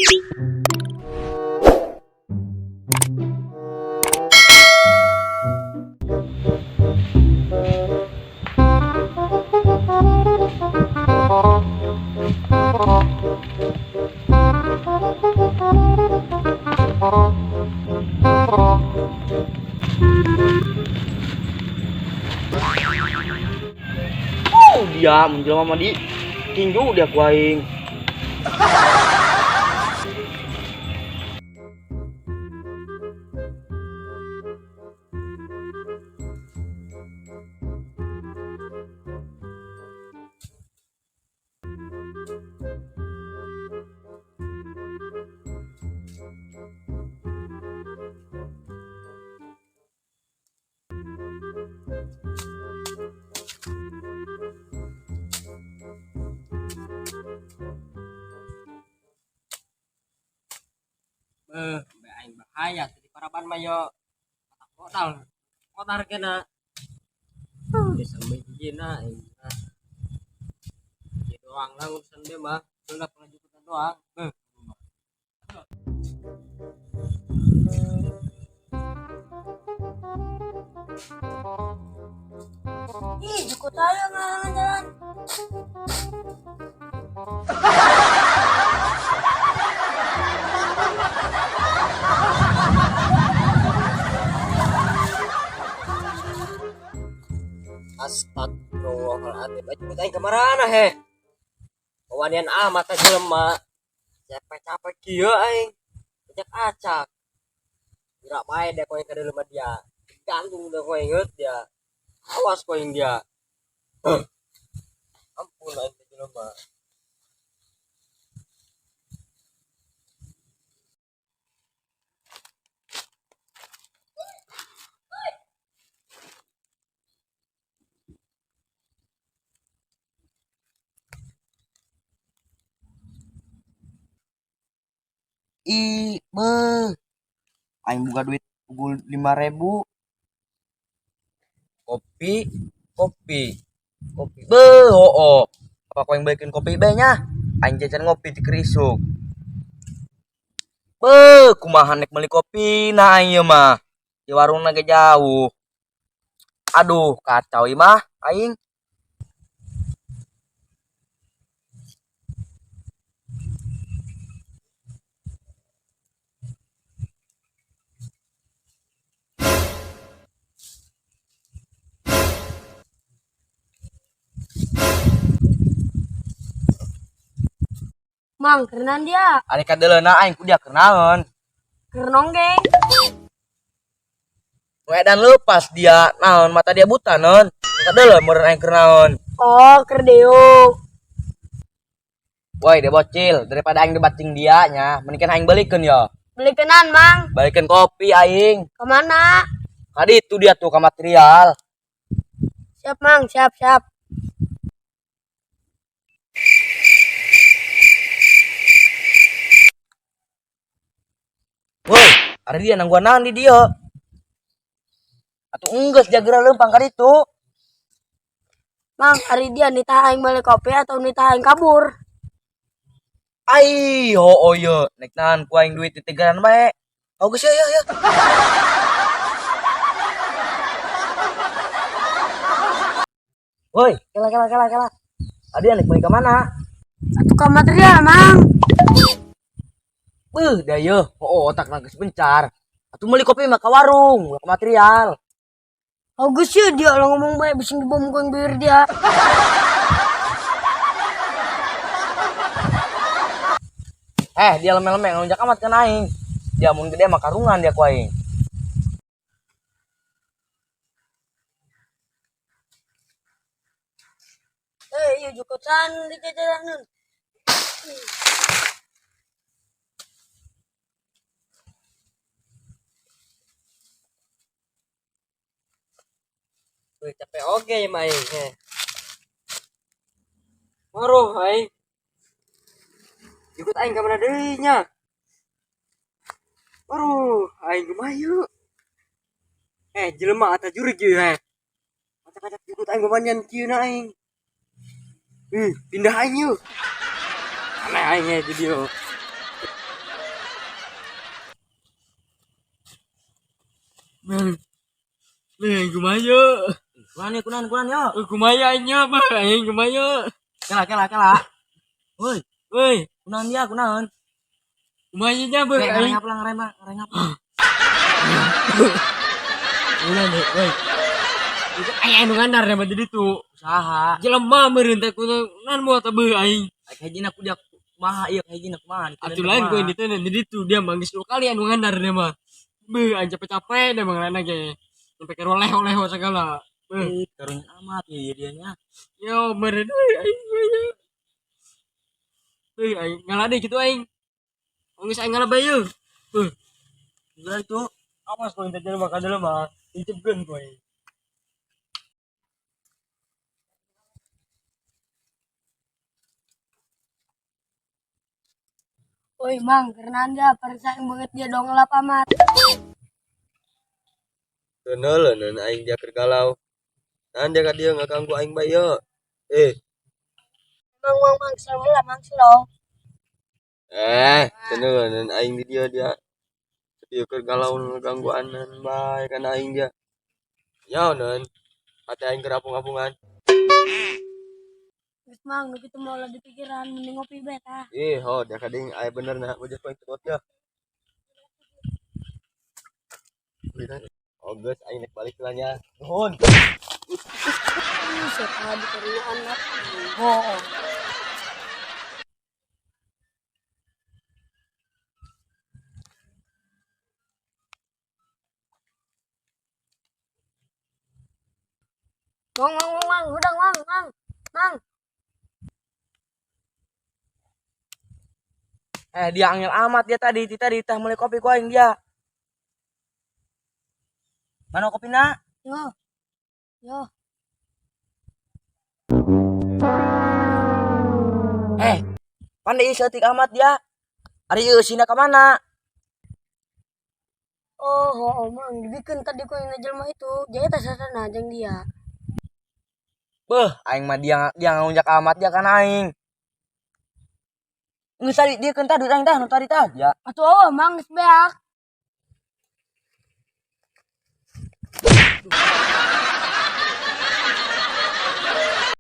Dia menjelma mah di tinju dia ku aing. Aing bahaya tadi paraban mah yo modal modal kena bisa begina aing doang lah urusan dia mah enggak pengajutan doang Ih, cukup tayo ngalangan jalan. Astagfirullahaladzim aja aing kemana he kewanian amat aja lemah capek-capek kieu aing ajak acak gerak bae deh koe kada lemah dia gantung deh koe inget dia awas koe yang dia ampun aing aja lemah. Ih, aing buka duit pukul 5.000. Kopi, kopi, kopi. Oh. Apa kau yang balikin kopi be nya? Aing jajan ngopi di Kerisuk. Kumaha nek beli kopi nah aing mah. Di warung naga jauh. Aduh, kacau mah aing. Mang, kerenan dia. Ari kadeleuna aing kudia kenaon. Kerenong geng. Dan lepas dia naon mata dia buta non. Kadeleun meureun aing kenaon. Oh, kerdeuk. Woi, dia bocil, daripada aing debating dia nya, mendingan aing balikeun ya. Beli kenan, Mang. Balikeun kopi aing. Kemana? Tadi itu dia tuh ke material. Siap, Mang. Siap. Woi, ada dia nang gua naon di dia. Atuh enggeus jagera leumpang ka ditu. Mang, hari dia nita aing beli kopi atau nita aing kabur? Ai, oh ye, nek nahan ku aing duit di tegaran bae. Oh geus ya. Woi, kela. Ada nek balik ke mana? Tukang material, Mang. Dah ye, otak geus bencar. Atuh meuli kopi mah ka warung, ke material. Agus ya dia lo ngomong baik bising di bom gue bibir dia. Dia lemeh-lemeh ngelunjak amat kan aing. Dia mun gede mah karungan dia ku aing. Iya juga kan di jalanan. Capek oke ya main maruh aing ikut aing ke mana deui nya maruh aing gemayu jelema ata juri kieu acak-acak ikut aing bemanyan kieu na aing pindah aing yuk aneh aing jadi yo Beh, kumayo. Kunan yo. Kumayo nya, bah, aing kumayo. Kela. Woi, Woi, kunan dia kunan. kumayo nya, bah, aing. Ngareng apa? Ulah deh, woi. Itu aing anu ngandar mah jadi tuh. Saha? Jelema meureun teh kunaon moal teh beuh aing. Kayaknya aku dia kumaha ieu kayaknya kumaha. Atuh lain ku ini teh jadi tuh dia manggis 2 kali anu ngandar dia mah. Beuh aing capek-capek deh mangrana ge. Sampai ke oleh-oleh segala. Beuh, Karunya amat ya dianya. yo meureun euy aing. Beuh aing ngalade kitu aing. Geus aing ngalabay yeuh. Beuh, Udah itu. awas ku teh jelema ka jelema. Dicepkeun ku aing. Oi mang, karena anda percaya banget dia dong ngelap amat. Keneuleun aing dia keur galau. Nan dia ka dieu ngaganggu aing bae yeu. Mang, selalu lah mang slow. Keneuleun aing di dia. Dieu keur galau ngaganggu anan bae kana aing dia. Nyaoneun hati aing keur apung-apungan. Terus mang, nu kitu mau lah di pikiran mending ngopi beta. Dia kading aya benerna bojot poe teu ya. Geus aing nek balik heula nya. Nuhun. Siapa dikarinya anak. Oh. Mang, udah mang. Dia angel amat dia tadi tah mulai kopi ku aing dia. Mana kopina? Yo. Pandai seutik amat dia. Ari ieu sina ka mana? Oh, mang, dibikin tadi ko yang ngejelma itu. Jadi tas sana jeung dia. Beuh, aing mah dia ngunjak amat dia kan aing. Geus tadi dia keun tadi aing tah nu tadi tah ya. Atuh mang geus beak.